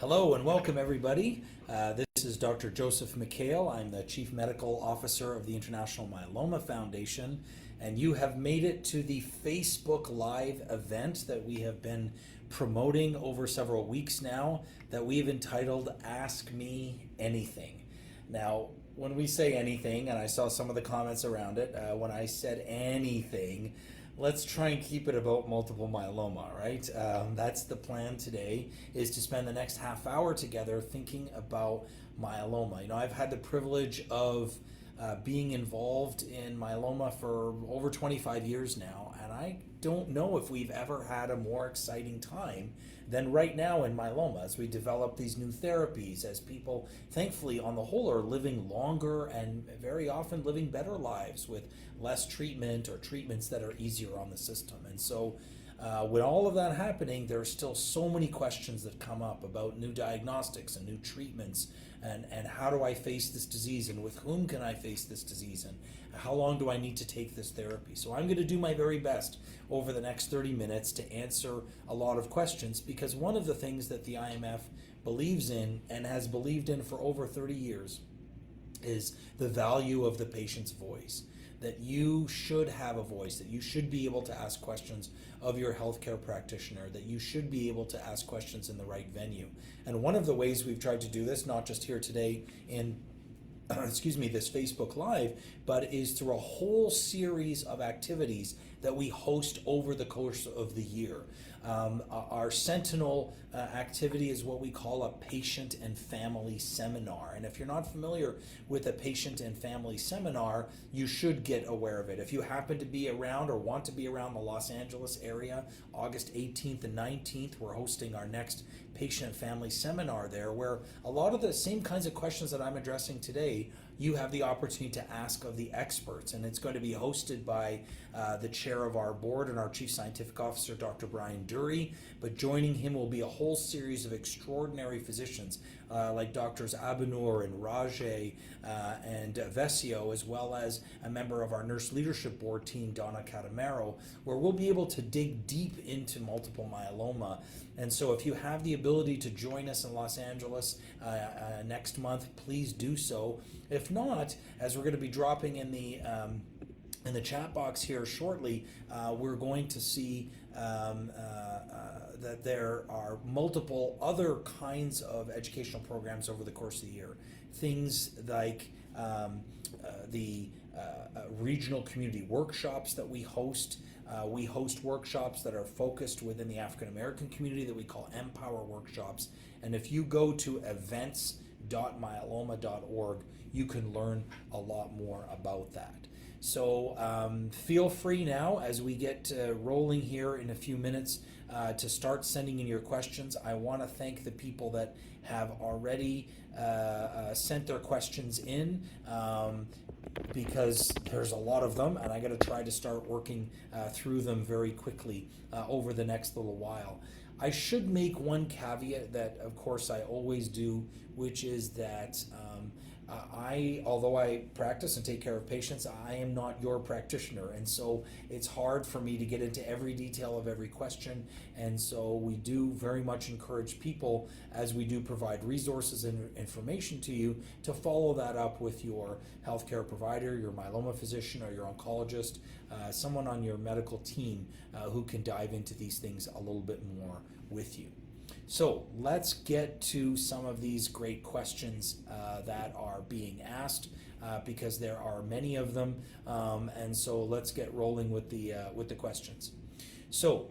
Hello and welcome, everybody. This is Dr. Joseph Mikhael. I'm the Chief Medical Officer of the International Myeloma Foundation, and you have made it to the Facebook Live event that we have been promoting over several weeks now, that we've entitled Ask Me Anything. Now, when we say anything, and I saw some of the comments around it, when I said anything, let's try and keep it about multiple myeloma, right? That's the plan today, is to spend the next half hour together thinking about myeloma. You know, I've had the privilege of being involved in myeloma for over 25 years now, and I don't know if we've ever had a more exciting time than right now in myeloma as we develop these new therapies, as people, thankfully, on the whole, are living longer and very often living better lives with less treatment or treatments that are easier on the system. And so with all of that happening, there are still so many questions that come up about new diagnostics and new treatments, and how do I face this disease, and with whom can I face this disease, and how long do I need to take this therapy? So I'm going to do my very best over the next 30 minutes to answer a lot of questions, because one of the things that the IMF believes in and has believed in for over 30 years is the value of the patient's voice. That you should have a voice, that you should be able to ask questions of your healthcare practitioner, that you should be able to ask questions in the right venue. And one of the ways we've tried to do this, not just here today in this Facebook Live, but is through a whole series of activities that we host over the course of the year. Our Sentinel activity is what we call a patient and family seminar. And if you're not familiar with a patient and family seminar, you should get aware of it. If you happen to be around or want to be around the Los Angeles area, August 18th and 19th, we're hosting our next patient and family seminar there, where a lot of the same kinds of questions that I'm addressing today, you have the opportunity to ask of the experts. And it's going to be hosted by the chair of our board and our chief scientific officer, Dr. Brian Dury. But joining him will be a whole series of extraordinary physicians like Doctors Abenour and Rajay and Vesio, as well as a member of our nurse leadership board team, Donna Catamaro, where we'll be able to dig deep into multiple myeloma. And so if you have the ability to join us in Los Angeles next month, please do so. If not, as we're going to be dropping in the chat box here shortly, we're going to see that there are multiple other kinds of educational programs over the course of the year. Things like the regional community workshops that we host. We host workshops that are focused within the African American community that we call Empower workshops. And if you go to events.myeloma.org, you can learn a lot more about that. So feel free now, as we get rolling here in a few minutes, to start sending in your questions. I want to thank the people that have already sent their questions in, because there's a lot of them, and I got to try to start working through them very quickly over the next little while. I should make one caveat that, of course, I always do, which is that although I practice and take care of patients, I am not your practitioner, and so it's hard for me to get into every detail of every question. And so we do very much encourage people, as we do provide resources and information to you, to follow that up with your healthcare provider, your myeloma physician, or your oncologist, someone on your medical team who can dive into these things a little bit more with you. So let's get to some of these great questions that are being asked, because there are many of them, and so let's get rolling with the questions. So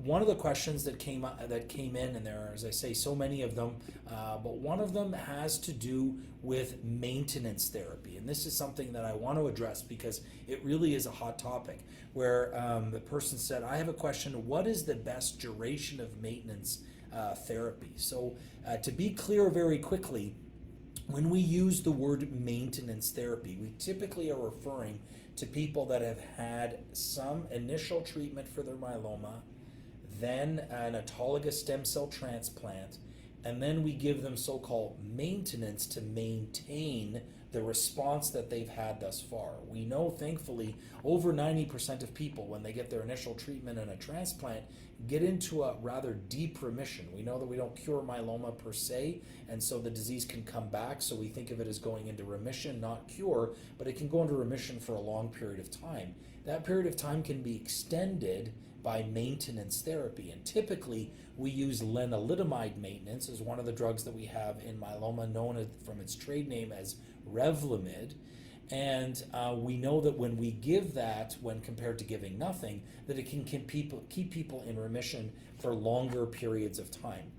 one of the questions that came in, and there are, as I say, so many of them, but one of them has to do with maintenance therapy, and this is something that I want to address because it really is a hot topic. Where the person said, "I have a question. What is the best duration of maintenance therapy?" So to be clear very quickly, when we use the word maintenance therapy, we typically are referring to people that have had some initial treatment for their myeloma, then an autologous stem cell transplant, and then we give them so-called maintenance to maintain the response that they've had thus far. We know, thankfully, over 90% of people, when they get their initial treatment and a transplant, get into a rather deep remission. We know that we don't cure myeloma per se, and so the disease can come back, so we think of it as going into remission, not cure, but it can go into remission for a long period of time. That period of time can be extended by maintenance therapy, and typically we use lenalidomide maintenance as one of the drugs that we have in myeloma, known from its trade name as Revlimid. And we know that when we give that, when compared to giving nothing, that it can keep people in remission for longer periods of time.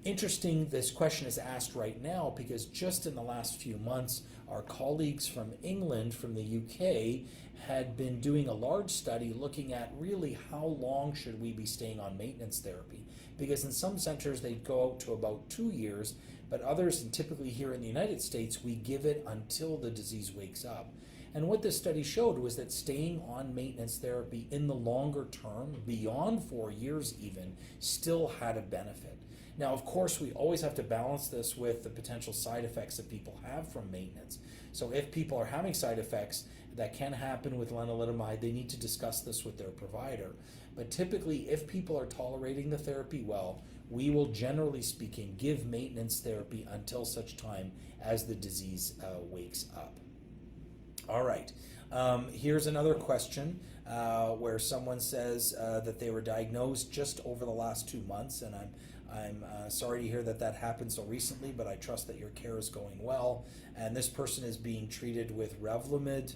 Interesting, this question is asked right now because just in the last few months, our colleagues from England, from the UK, had been doing a large study looking at really how long should we be staying on maintenance therapy. Because in some centers, they'd go out to about 2 years, but others, and typically here in the United States, we give it until the disease wakes up. And what this study showed was that staying on maintenance therapy in the longer term, beyond 4 years even, still had a benefit. Now, of course, we always have to balance this with the potential side effects that people have from maintenance. So if people are having side effects that can happen with lenalidomide, they need to discuss this with their provider. But typically, if people are tolerating the therapy well, we will, generally speaking, give maintenance therapy until such time as the disease wakes up. All right, here's another question where someone says that they were diagnosed just over the last 2 months, and I'm sorry to hear that that happened so recently, but I trust that your care is going well. And this person is being treated with Revlimid,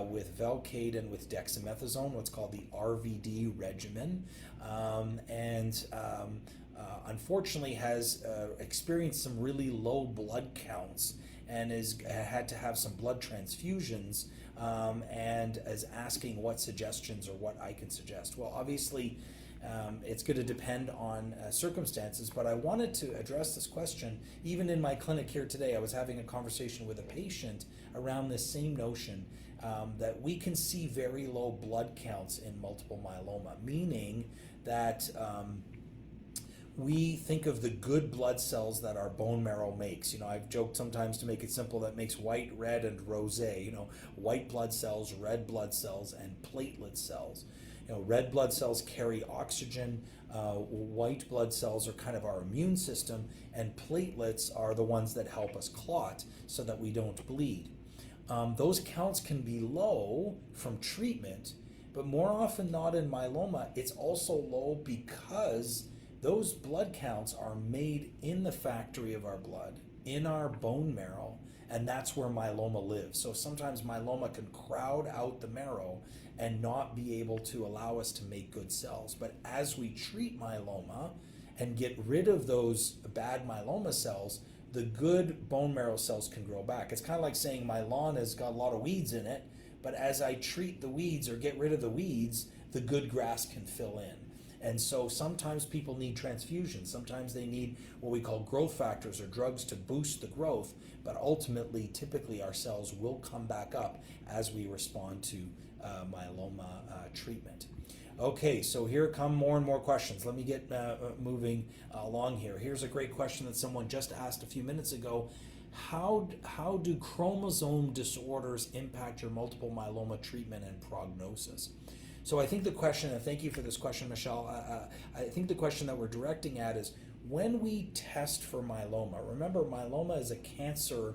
with Velcade, and with dexamethasone, what's called the RVD regimen. Unfortunately has experienced some really low blood counts and had to have some blood transfusions, and is asking what suggestions or what I can suggest. Well, obviously, it's going to depend on circumstances, but I wanted to address this question. Even in my clinic here today, I was having a conversation with a patient around this same notion that we can see very low blood counts in multiple myeloma, meaning that we think of the good blood cells that our bone marrow makes. You know, I've joked sometimes, to make it simple, that makes white, red, and rosé. You know, white blood cells, red blood cells, and platelet cells. You know, red blood cells carry oxygen, white blood cells are kind of our immune system, and platelets are the ones that help us clot so that we don't bleed. Those counts can be low from treatment, but more often not in myeloma, it's also low because those blood counts are made in the factory of our blood, in our bone marrow, and that's where myeloma lives. So sometimes myeloma can crowd out the marrow and not be able to allow us to make good cells. But as we treat myeloma and get rid of those bad myeloma cells, the good bone marrow cells can grow back. It's kind of like saying my lawn has got a lot of weeds in it, but as I treat the weeds or get rid of the weeds, the good grass can fill in. And so sometimes people need transfusions. Sometimes they need what we call growth factors or drugs to boost the growth. But ultimately, typically, our cells will come back up as we respond to myeloma treatment. Okay, so here come more and more questions. Let me get moving along here. Here's a great question that someone just asked a few minutes ago. How do chromosome disorders impact your multiple myeloma treatment and prognosis? So I think the question, and thank you for this question, Michelle, I think the question that we're directing at is, when we test for myeloma, remember myeloma is a cancer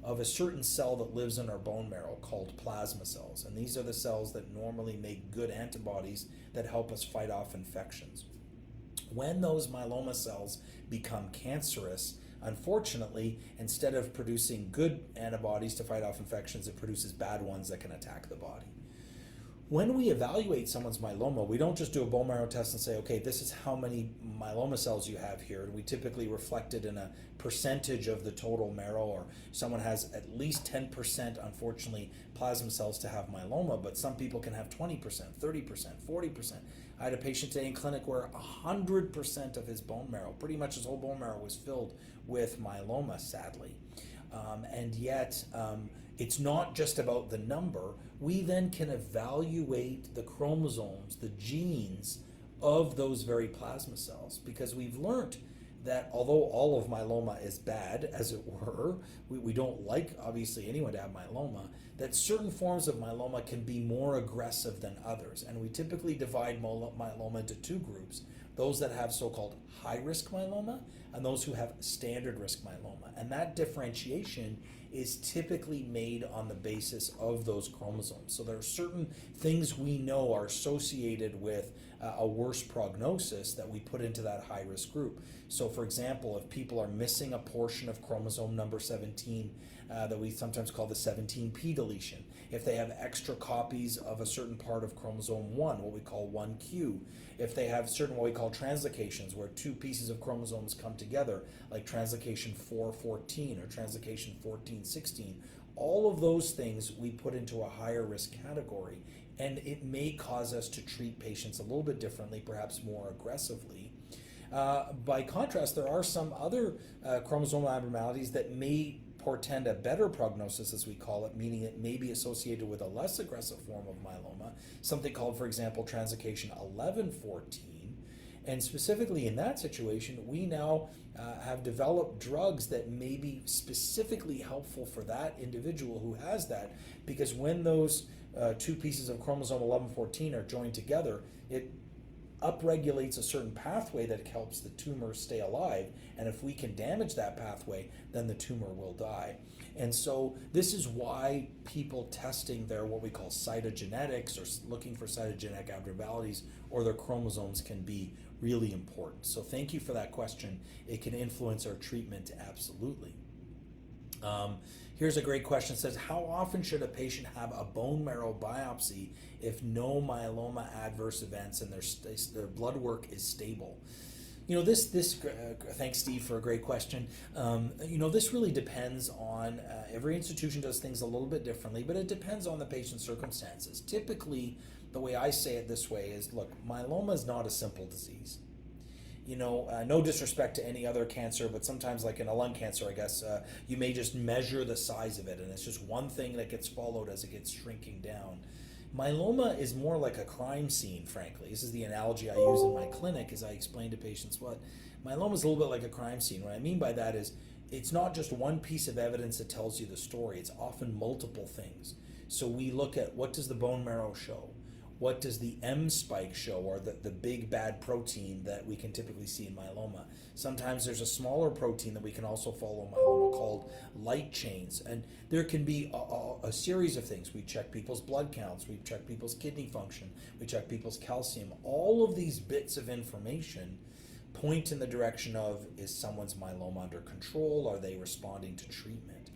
of a certain cell that lives in our bone marrow called plasma cells. And these are the cells that normally make good antibodies that help us fight off infections. When those myeloma cells become cancerous, unfortunately, instead of producing good antibodies to fight off infections, it produces bad ones that can attack the body. When we evaluate someone's myeloma, we don't just do a bone marrow test and say, okay, this is how many myeloma cells you have here. And we typically reflect it in a percentage of the total marrow, or someone has at least 10%, unfortunately, plasma cells to have myeloma, but some people can have 20%, 30%, 40%. I had a patient today in clinic where 100% of his bone marrow, pretty much his whole bone marrow, was filled with myeloma, sadly. And yet, it's not just about the number. We then can evaluate the chromosomes, the genes of those very plasma cells, because we've learned that although all of myeloma is bad, as it were, we don't like obviously anyone to have myeloma, that certain forms of myeloma can be more aggressive than others. And we typically divide myeloma into two groups: those that have so-called high-risk myeloma and those who have standard risk myeloma. And that differentiation is typically made on the basis of those chromosomes. So there are certain things we know are associated with a worse prognosis that we put into that high-risk group. So for example, if people are missing a portion of chromosome number 17, that we sometimes call the 17p deletion, if they have extra copies of a certain part of chromosome 1, what we call 1q, if they have certain what we call translocations, where two pieces of chromosomes come together, like translocation 4:14 or translocation 14:16, all of those things we put into a higher risk category, and it may cause us to treat patients a little bit differently, perhaps more aggressively. By contrast, there are some other chromosomal abnormalities that may portend a better prognosis, as we call it, meaning it may be associated with a less aggressive form of myeloma, something called, for example, translocation 11:14. And specifically in that situation, we now have developed drugs that may be specifically helpful for that individual who has that, because when those two pieces of chromosome 11:14 are joined together, it upregulates a certain pathway that helps the tumor stay alive, and if we can damage that pathway, then the tumor will die. And so this is why people testing their what we call cytogenetics, or looking for cytogenetic abnormalities, or their chromosomes can be really important. So thank you for that question. It can influence our treatment, absolutely. Here's a great question. It says, how often should a patient have a bone marrow biopsy if no myeloma adverse events and their blood work is stable? You know, thanks, Steve, for a great question. This really depends on, every institution does things a little bit differently, but it depends on the patient's circumstances. Typically, the way I say it this way is, look, myeloma is not a simple disease. No disrespect to any other cancer, but sometimes, like in a lung cancer, I guess, you may just measure the size of it, and it's just one thing that gets followed as it gets shrinking down. Myeloma is more like a crime scene, frankly. This is the analogy I use in my clinic as I explain to patients what myeloma is a little bit like a crime scene. What I mean by that is it's not just one piece of evidence that tells you the story. It's often multiple things. So we look at, what does the bone marrow show? What does the M spike show, or the big bad protein that we can typically see in myeloma? Sometimes there's a smaller protein that we can also follow in myeloma called light chains. And there can be a series of things. We check people's blood counts, we check people's kidney function, we check people's calcium. All of these bits of information point in the direction of, is someone's myeloma under control? Are they responding to treatment?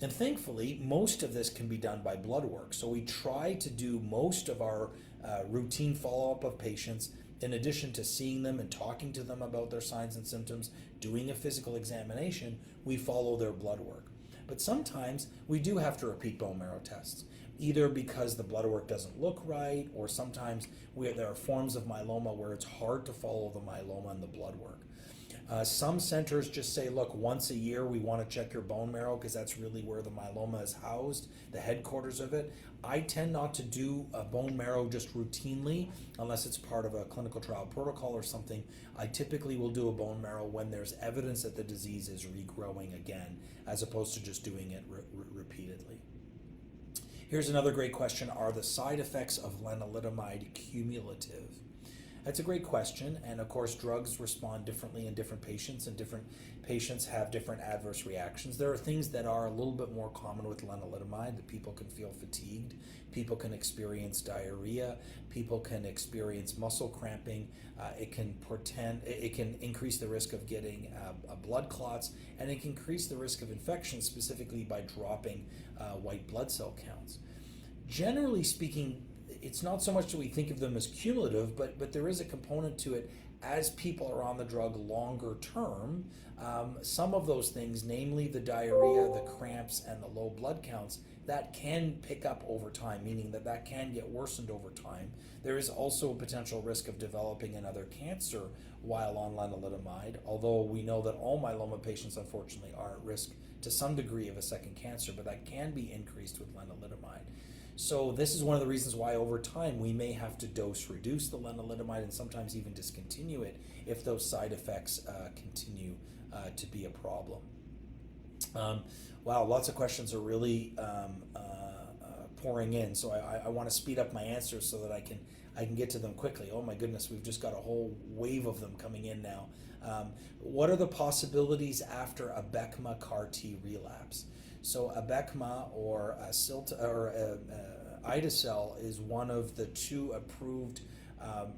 And thankfully, most of this can be done by blood work. So we try to do most of our routine follow-up of patients, in addition to seeing them and talking to them about their signs and symptoms, doing a physical examination, we follow their blood work. But sometimes we do have to repeat bone marrow tests, either because the blood work doesn't look right, or sometimes there are forms of myeloma where it's hard to follow the myeloma in the blood work. Some centers just say, look, once a year we want to check your bone marrow because that's really where the myeloma is housed, the headquarters of it. I tend not to do a bone marrow just routinely unless it's part of a clinical trial protocol or something. I typically will do a bone marrow when there's evidence that the disease is regrowing again, as opposed to just doing it repeatedly. Here's another great question. Are the side effects of lenalidomide cumulative? That's a great question, and of course drugs respond differently in different patients, and different patients have different adverse reactions. There are things that are a little bit more common with lenalidomide, that people can feel fatigued, people can experience diarrhea, people can experience muscle cramping, it can increase the risk of getting blood clots, and it can increase the risk of infection, specifically by dropping white blood cell counts. Generally speaking, it's not so much that we think of them as cumulative, but there is a component to it. As people are on the drug longer term, some of those things, namely the diarrhea, the cramps, and the low blood counts, that can pick up over time, meaning that can get worsened over time. There is also a potential risk of developing another cancer while on lenalidomide, although we know that all myeloma patients, unfortunately, are at risk to some degree of a second cancer, but that can be increased with lenalidomide. So this is one of the reasons why over time we may have to dose reduce the lenalidomide and sometimes even discontinue it if those side effects continue to be a problem. Wow, lots of questions are really pouring in, so I want to speed up my answers so that I can get to them quickly. Oh my goodness, we've just got a whole wave of them coming in now. What are the possibilities after a Abecma CAR T relapse? So Abecma or ide-cel is one of the two approved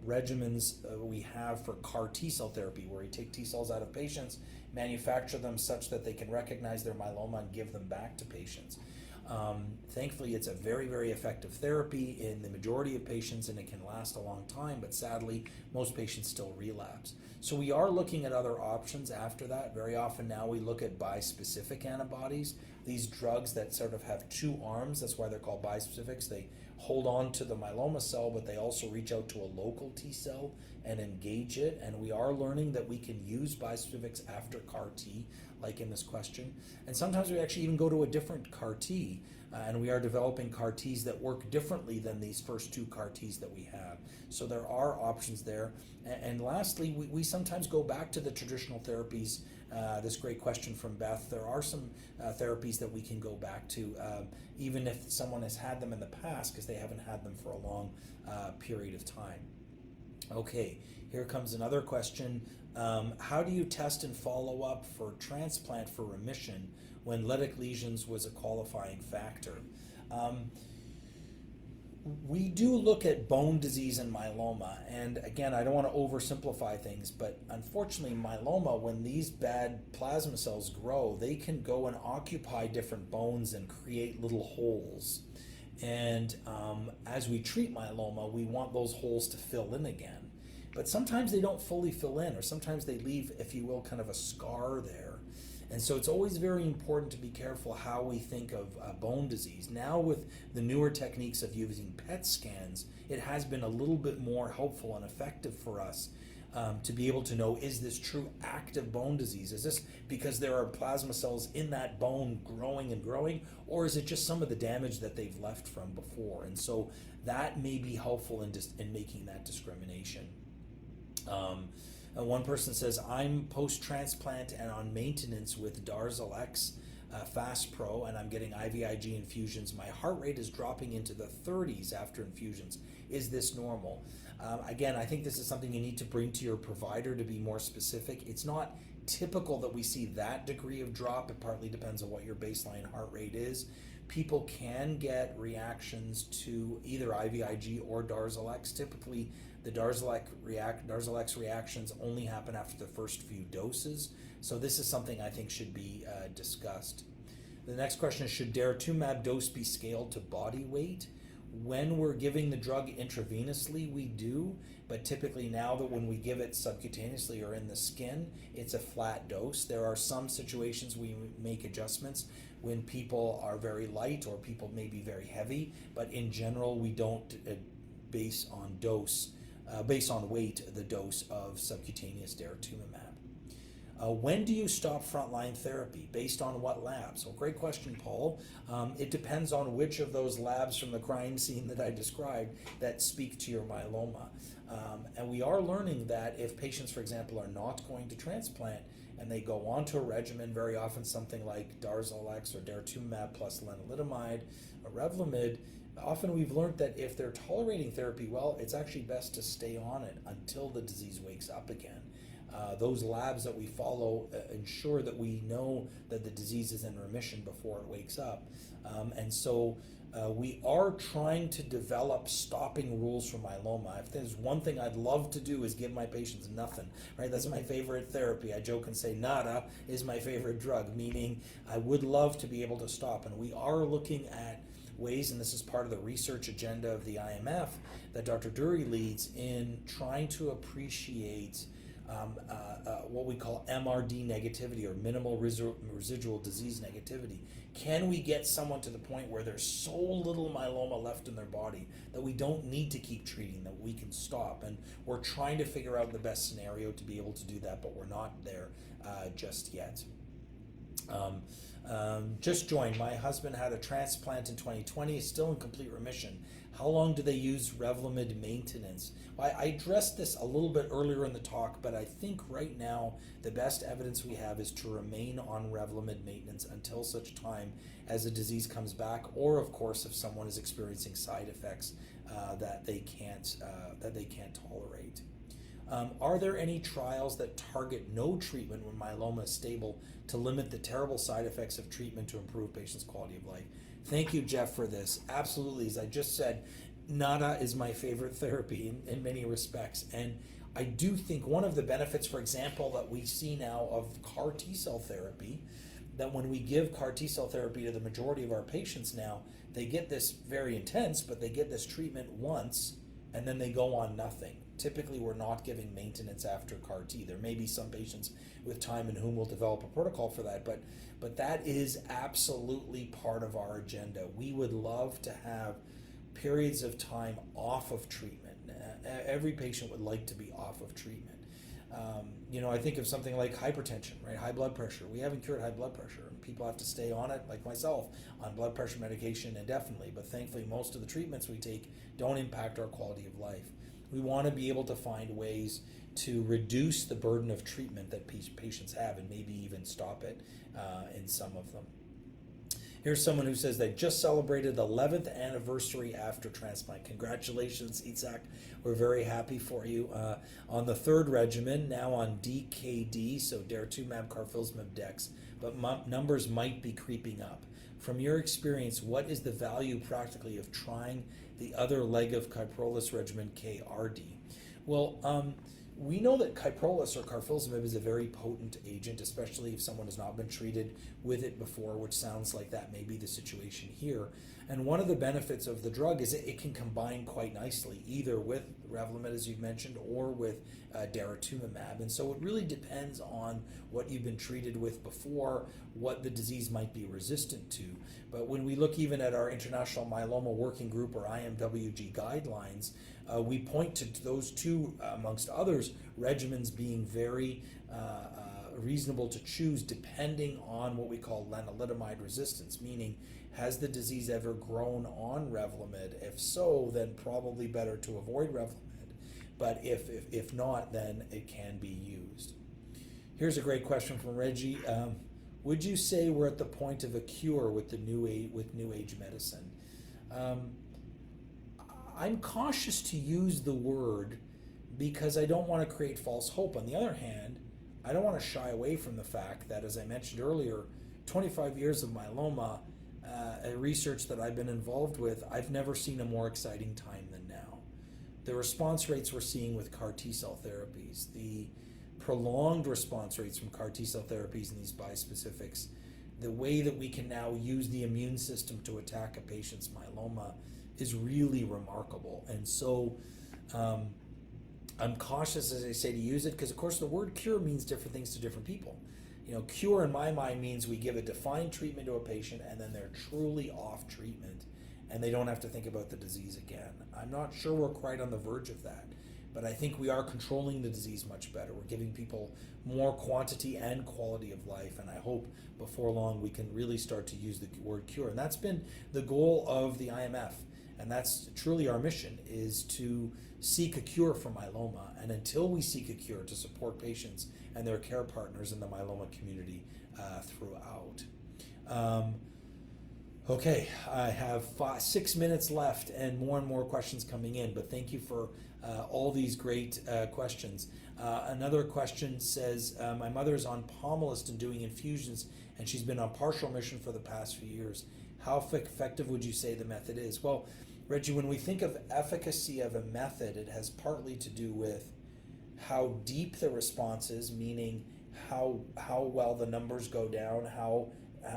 regimens we have for CAR T cell therapy, where you take T cells out of patients, manufacture them such that they can recognize their myeloma and give them back to patients. Thankfully, it's a very, very effective therapy in the majority of patients, and it can last a long time, but sadly, most patients still relapse. So we are looking at other options after that. Very often now we look at bispecific antibodies, these drugs that sort of have two arms. That's why they're called bispecifics. They hold on to the myeloma cell, but they also reach out to a local T cell and engage it. And we are learning that we can use bispecifics after CAR T, like in this question. And sometimes we actually even go to a different CAR T, and we are developing CAR Ts that work differently than these first two CAR Ts that we have. So there are options there. And lastly, we sometimes go back to the traditional therapies. This great question from Beth. There are some therapies that we can go back to, even if someone has had them in the past, because they haven't had them for a long period of time. Okay, here comes another question. How do you test and follow up for transplant for remission when lytic lesions was a qualifying factor? We do look at bone disease and myeloma, and again, I don't want to oversimplify things, but unfortunately myeloma, when these bad plasma cells grow, they can go and occupy different bones and create little holes. And as we treat myeloma, we want those holes to fill in again. But sometimes they don't fully fill in, or sometimes they leave, if you will, kind of a scar there. And so it's always very important to be careful how we think of bone disease. Now with the newer techniques of using PET scans, it has been a little bit more helpful and effective for us to be able to know, is this true active bone disease? Is this because there are plasma cells in that bone growing and growing, or is it just some of the damage that they've left from before? And so that may be helpful in making that discrimination. One person says, I'm post-transplant and on maintenance with Darzalex Fast Pro, and I'm getting IVIG infusions. My heart rate is dropping into the 30s after infusions. Is this normal? Again, I think this is something you need to bring to your provider to be more specific. It's not typical that we see that degree of drop. It partly depends on what your baseline heart rate is. People can get reactions to either IVIG or Darzalex. Typically, the Darzalex reactions only happen after the first few doses. So this is something I think should be discussed. The next question is, should daratumumab dose be scaled to body weight? When we're giving the drug intravenously, we do, but typically now that when we give it subcutaneously or in the skin, it's a flat dose. There are some situations we make adjustments when people are very light or people may be very heavy, but in general, we don't base on weight the dose of subcutaneous daratumumab. When do you stop frontline therapy? Based on what labs? Well, great question, Paul. It depends on which of those labs from the crime scene that I described that speak to your myeloma. And we are learning that if patients, for example, are not going to transplant and they go on to a regimen, very often something like Darzalex or daratumumab plus lenalidomide or Revlimid, often we've learned that if they're tolerating therapy well, it's actually best to stay on it until the disease wakes up again. Those labs that we follow ensure that we know that the disease is in remission before it wakes up. And so we are trying to develop stopping rules for myeloma. If there's one thing I'd love to do is give my patients nothing, right? That's my favorite therapy. I joke and say nada is my favorite drug, meaning I would love to be able to stop. And we are looking at ways, and this is part of the research agenda of the IMF that Dr. Dury leads, in trying to appreciate what we call MRD negativity, or minimal residual disease negativity. Can we get someone to the point where there's so little myeloma left in their body that we don't need to keep treating, that we can stop? And we're trying to figure out the best scenario to be able to do that, but we're not there just yet. Just joined. My husband had a transplant in 2020, is still in complete remission. How long do they use Revlimid maintenance? I addressed this a little bit earlier in the talk, but I think right now the best evidence we have is to remain on Revlimid maintenance until such time as the disease comes back, or of course if someone is experiencing side effects that they can't tolerate. Are there any trials that target no treatment when myeloma is stable to limit the terrible side effects of treatment to improve patients' quality of life? Thank you, Jeff, for this. Absolutely. As I just said, nada is my favorite therapy in many respects. And I do think one of the benefits, for example, that we see now of CAR T-cell therapy, that when we give CAR T-cell therapy to the majority of our patients now, they get this very intense, but they get this treatment once and then they go on nothing. Typically, we're not giving maintenance after CAR T. There may be some patients with time in whom we'll develop a protocol for that, but that is absolutely part of our agenda. We would love to have periods of time off of treatment. Every patient would like to be off of treatment. I think of something like hypertension, right? High blood pressure. We haven't cured high blood pressure, and people have to stay on it, like myself, on blood pressure medication indefinitely. But thankfully, most of the treatments we take don't impact our quality of life. We want to be able to find ways to reduce the burden of treatment that patients have, and maybe even stop it in some of them. Here's someone who says they just celebrated the 11th anniversary after transplant. Congratulations, Itzhak. We're very happy for you. On the third regimen, now on DKD, so daratumumab, carfilzomib, dex, but numbers might be creeping up. From your experience, what is the value practically of trying the other leg of Kyprolis regimen, KRD? Well, we know that Kyprolis or carfilzomib is a very potent agent, especially if someone has not been treated with it before, which sounds like that may be the situation here. And one of the benefits of the drug is it can combine quite nicely, either with Revlimid, as you've mentioned, or with daratumumab. And so it really depends on what you've been treated with before, what the disease might be resistant to. But when we look even at our International Myeloma Working Group, or IMWG guidelines, we point to those two, amongst others, regimens being very reasonable to choose depending on what we call lenalidomide resistance, meaning has the disease ever grown on Revlimid? If so, then probably better to avoid Revlimid. But if not, then it can be used. Here's a great question from Reggie. Would you say we're at the point of a cure with the new age medicine? I'm cautious to use the word because I don't want to create false hope. On the other hand, I don't want to shy away from the fact that, as I mentioned earlier, 25 years of myeloma, research that I've been involved with, I've never seen a more exciting time than now. The response rates we're seeing with CAR T-cell therapies, the prolonged response rates from CAR T-cell therapies and these bispecifics, the way that we can now use the immune system to attack a patient's myeloma is really remarkable. And so I'm cautious, as I say, to use it because, of course, the word cure means different things to different people. Cure in my mind means we give a defined treatment to a patient and then they're truly off treatment and they don't have to think about the disease again. I'm not sure we're quite on the verge of that, but I think we are controlling the disease much better. We're giving people more quantity and quality of life, and I hope before long we can really start to use the word cure. And that's been the goal of the IMF, and that's truly our mission, is to seek a cure for myeloma, and until we seek a cure, to support patients and their care partners in the myeloma community throughout. Okay, I have 6 minutes left and more questions coming in, but thank you for all these great questions. Another question says, my mother's on Pomalyst and doing infusions, and she's been on partial remission for the past few years. How effective would you say the method is? Well, Reggie, when we think of efficacy of a method, it has partly to do with how deep the response is, meaning how well the numbers go down, how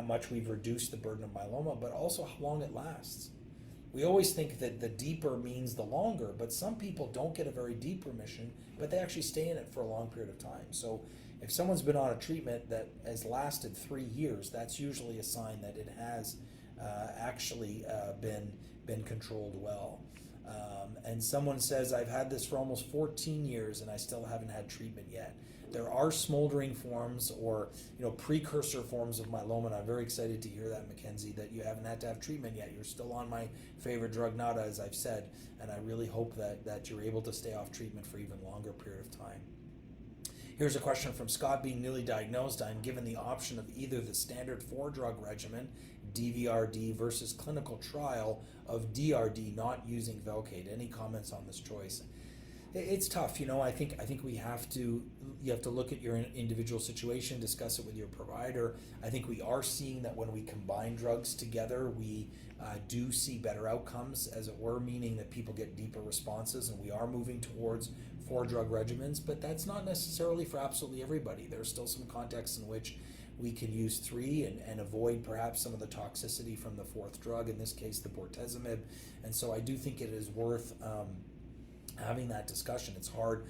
much we've reduced the burden of myeloma, but also how long it lasts. We always think that the deeper means the longer, but some people don't get a very deep remission, but they actually stay in it for a long period of time. So if someone's been on a treatment that has lasted 3 years, that's usually a sign that it has actually been controlled well. And someone says, I've had this for almost 14 years and I still haven't had treatment yet. there are smoldering forms or precursor forms of myeloma, and I'm very excited to hear that, Mackenzie, that you haven't had to have treatment yet. You're still on my favorite drug, NADA, as I've said, and I really hope that you're able to stay off treatment for even longer period of time. Here's a question from Scott. Being newly diagnosed, I'm given the option of either the standard 4-drug regimen, DVRD, versus clinical trial of DRD, not using Velcade. Any comments on this choice? It's tough, I think you have to look at your individual situation, discuss it with your provider. I think we are seeing that when we combine drugs together, we do see better outcomes, as it were, meaning that people get deeper responses, and we are moving towards 4-drug regimens, but that's not necessarily for absolutely everybody. There are still some contexts in which we can use 3 and avoid perhaps some of the toxicity from the 4th drug, in this case the bortezomib, and so I do think it is worth having that discussion. It's hard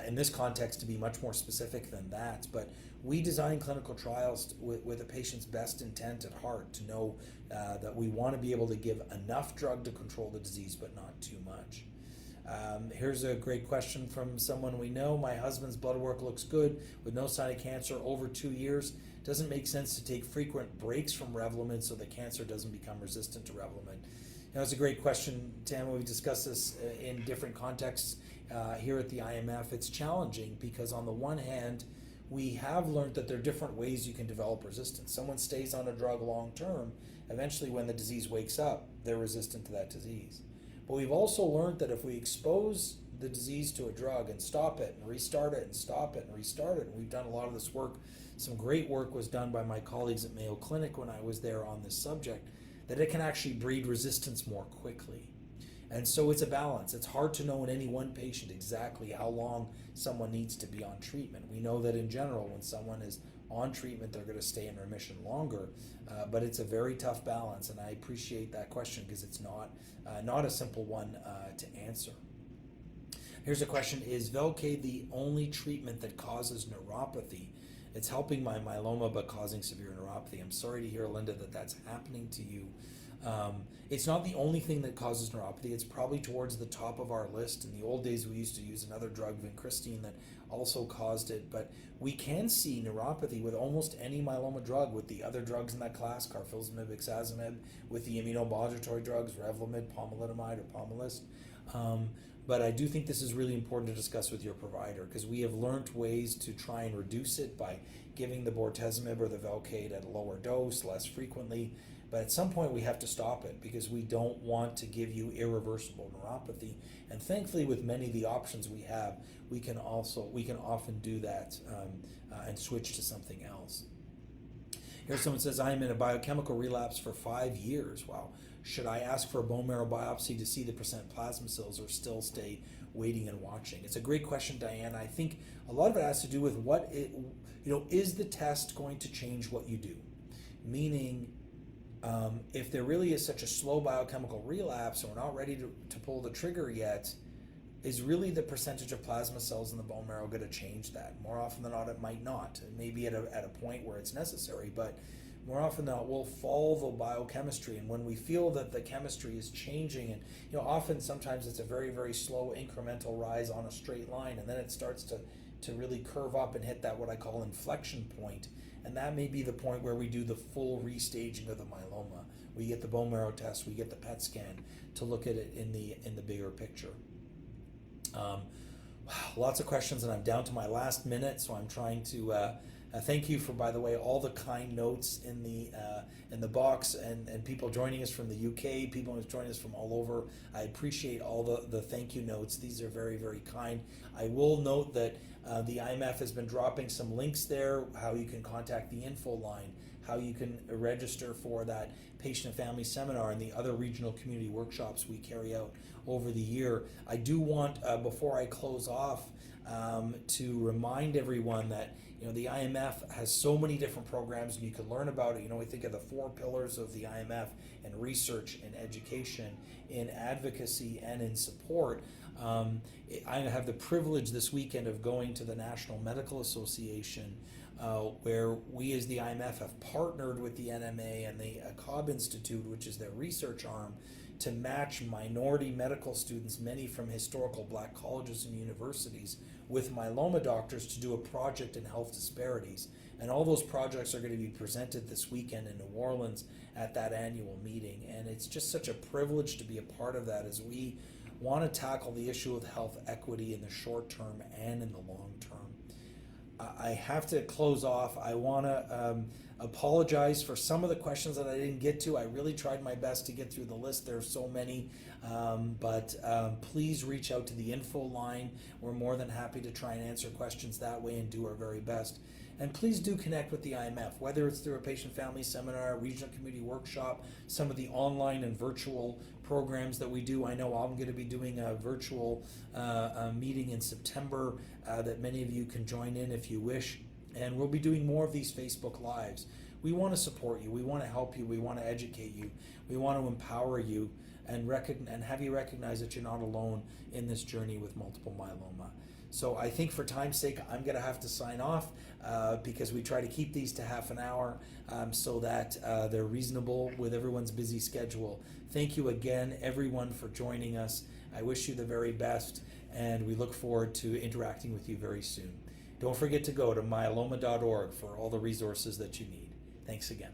in this context to be much more specific than that, but we design clinical trials with a patient's best intent at heart, to know that we want to be able to give enough drug to control the disease but not too much. Here's a great question from someone we know. My husband's blood work looks good with no sign of cancer over 2 years. Doesn't make sense to take frequent breaks from Revlimid so the cancer doesn't become resistant to Revlimid. It's a great question, Tam. We've discussed this in different contexts here at the IMF. It's challenging because on the one hand, we have learned that there are different ways you can develop resistance. Someone stays on a drug long term, eventually when the disease wakes up, they're resistant to that disease. But we've also learned that if we expose the disease to a drug and stop it and restart it and stop it and restart it, and we've done a lot of this work, some great work was done by my colleagues at Mayo Clinic when I was there on this subject, that it can actually breed resistance more quickly. And so it's a balance. It's hard to know in any one patient exactly how long someone needs to be on treatment. We know that in general, when someone is on treatment, they're going to stay in remission longer, but it's a very tough balance, and I appreciate that question because it's not a simple one to answer. Here's a question: is Velcade the only treatment that causes neuropathy? It's helping my myeloma but causing severe neuropathy. I'm sorry to hear, Linda, that that's happening to you. It's not the only thing that causes neuropathy. It's probably towards the top of our list. In the old days, we used to use another drug, vincristine, that also caused it. But we can see neuropathy with almost any myeloma drug, with the other drugs in that class, carfilzomib, ixazomib, with the immunomodulatory drugs, Revlimid, pomalidomide, or Pomalyst. But I do think this is really important to discuss with your provider, because we have learned ways to try and reduce it by giving the bortezomib or the Velcade at a lower dose, less frequently. But at some point we have to stop it because we don't want to give you irreversible neuropathy. And thankfully, with many of the options we have, we can often do that and switch to something else. Here someone says, I am in a biochemical relapse for 5 years. Wow. Should I ask for a bone marrow biopsy to see the percent plasma cells, or still stay waiting and watching? It's a great question, Diane. I think a lot of it has to do with is the test going to change what you do? Meaning, if there really is such a slow biochemical relapse and we're not ready to pull the trigger yet, is really the percentage of plasma cells in the bone marrow going to change that? More often than not, it might not. It may be at a point where it's necessary, but more often than not, we'll follow the biochemistry. And when we feel that the chemistry is changing, and often sometimes it's a very, very slow incremental rise on a straight line, and then it starts to really curve up and hit that what I call inflection point. And that may be the point where we do the full restaging of the myeloma. We get the bone marrow test, we get the PET scan to look at it in the bigger picture. Lots of questions, and I'm down to my last minute, so I'm trying to thank you for, by the way, all the kind notes in the box, and people joining us from the UK, people joining us from all over. I appreciate all the thank you notes. These are very, very kind. I will note that the IMF has been dropping some links there, how you can contact the info line, how you can register for that patient and family seminar and the other regional community workshops we carry out over the year. I do want, before I close off, to remind everyone that the IMF has so many different programs, and you can learn about it. We think of the 4 pillars of the IMF: in research, in education, in advocacy, and in support. I have the privilege this weekend of going to the National Medical Association, where we as the IMF have partnered with the NMA and the Cobb Institute, which is their research arm, to match minority medical students, many from historical black colleges and universities, with myeloma doctors to do a project in health disparities. And all those projects are going to be presented this weekend in New Orleans at that annual meeting. And it's just such a privilege to be a part of that as we want to tackle the issue of health equity in the short term and in the long term. I have to close off. I want to apologize for some of the questions that I didn't get to. I really tried my best to get through the list. There are so many, but please reach out to the info line. We're more than happy to try and answer questions that way and do our very best. And please do connect with the IMF, whether it's through a patient family seminar, regional community workshop, some of the online and virtual programs that we do. I know I'm going to be doing a virtual meeting in September that many of you can join in if you wish. And we'll be doing more of these Facebook Lives. We want to support you. We want to help you. We want to educate you. We want to empower you and have you recognize that you're not alone in this journey with multiple myeloma. So I think for time's sake, I'm going to have to sign off because we try to keep these to half an hour so that they're reasonable with everyone's busy schedule. Thank you again, everyone, for joining us. I wish you the very best, and we look forward to interacting with you very soon. Don't forget to go to myeloma.org for all the resources that you need. Thanks again.